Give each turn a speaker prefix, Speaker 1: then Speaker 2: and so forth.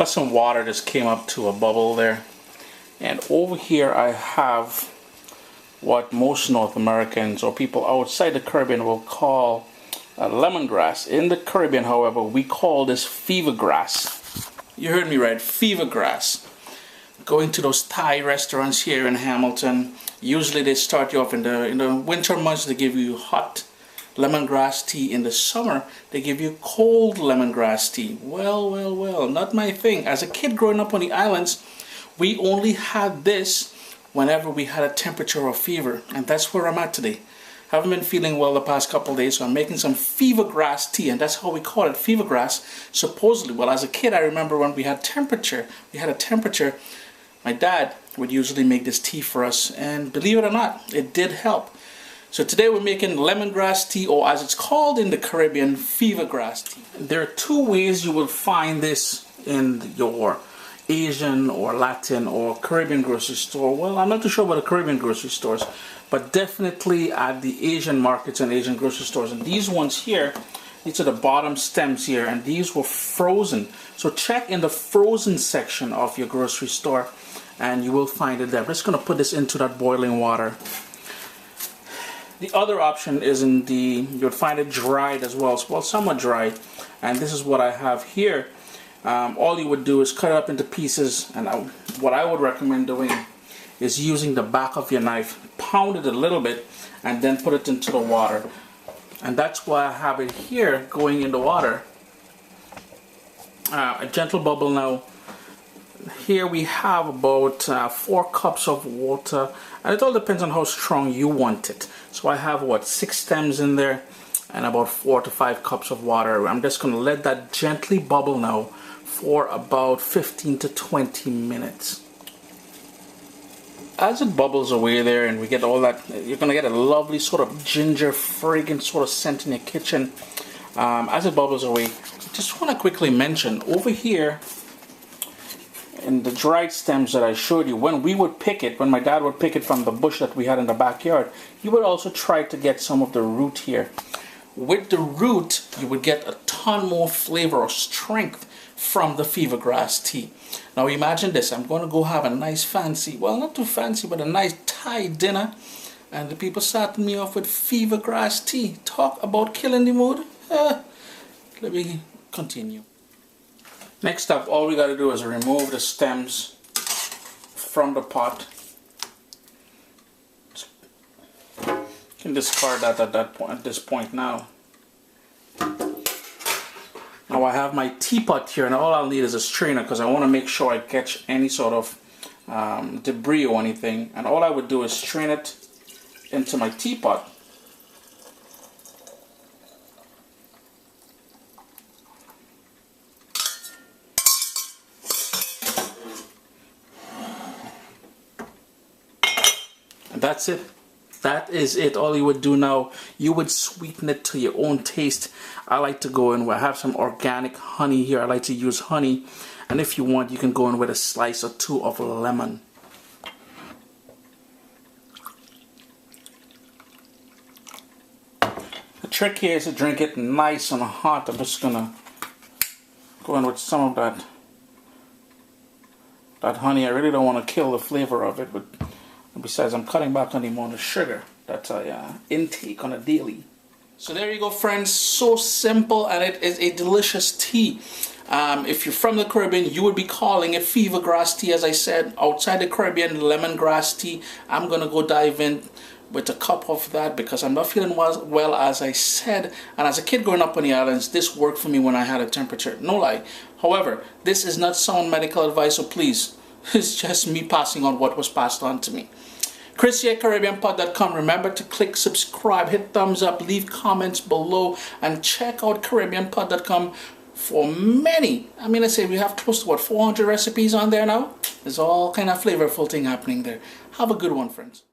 Speaker 1: got some water just came up to a bubble there. And over here I have what most North Americans or people outside the Caribbean will call lemongrass. In the Caribbean, however, we call this fever grass. You heard me right, fever grass. Going to those Thai restaurants here in Hamilton, usually they start you off in the winter months. They give you hot lemongrass tea. In the summer they give you cold lemongrass tea. Well, not my thing. As a kid growing up on the islands, we only had this whenever we had a temperature or fever, and that's where I'm at today. Haven't been feeling well the past couple of days, so I'm making some fever grass tea, and that's how we call it, fever grass. Supposedly, well, as a kid I remember when we had a temperature, my dad would usually make this tea for us, and believe it or not, it did help. So today we're making lemongrass tea, or as it's called in the Caribbean, fever grass tea. There are two ways you will find this in your Asian or Latin or Caribbean grocery store. Well, I'm not too sure about the Caribbean grocery stores, but definitely at the Asian markets and Asian grocery stores. And these ones here, these are the bottom stems here, and these were frozen. So check in the frozen section of your grocery store and you will find it there. I'm just going to put this into that boiling water. The other option is you'll find it dried as well. Well, somewhat dried. And this is what I have here. All you would do is cut it up into pieces, and what I would recommend doing is using the back of your knife, pound it a little bit, and then put it into the water. And that's why I have it here going in the water. A gentle bubble now. Here we have about 4 cups of water, and it all depends on how strong you want it. So I have 6 stems in there and about 4 to 5 cups of water. I'm just going to let that gently bubble now for about 15 to 20 minutes. As it bubbles away there and we get all that, you're going to get a lovely sort of ginger fragrant sort of scent in your kitchen. As it bubbles away, just want to quickly mention over here in the dried stems that I showed you, when we would pick it, when my dad would pick it from the bush that we had in the backyard, he would also try to get some of the root here. With the root, you would get a ton more flavor or strength from the fever grass tea. Now imagine this, I'm going to go have a nice fancy, well, not too fancy, but a nice Thai dinner, and the people starting me off with fever grass tea. Talk about killing the mood. Let me continue. Next up, all we got to do is remove the stems from the pot. You can discard that at this point now. Now I have my teapot here, and all I'll need is a strainer because I want to make sure I catch any sort of debris or anything. And all I would do is strain it into my teapot. And that's it. That is it. All you would do now, you would sweeten it to your own taste. I like to go in, I have some organic honey here. I like to use honey. And if you want, you can go in with a slice or 2 of lemon. The trick here is to drink it nice and hot. I'm just going to go in with some of that honey. I really don't want to kill the flavor of it, but besides, I'm cutting back on the amount of sugar that I intake on a daily. So there you go, friends. So simple, and it is a delicious tea. If you're from the Caribbean, you would be calling it fever grass tea, as I said. Outside the Caribbean, lemongrass tea. I'm going to go dive in with a cup of that because I'm not feeling well, as I said. And as a kid growing up on the islands, this worked for me when I had a temperature. No lie. However, this is not sound medical advice, so please, it's just me passing on what was passed on to me. Chris at CaribbeanPod.com. Remember to click subscribe, hit thumbs up, leave comments below, and check out CaribbeanPod.com for many. I mean, I say we have close to 400 recipes on there now. There's all kind of flavorful thing happening there. Have a good one, friends.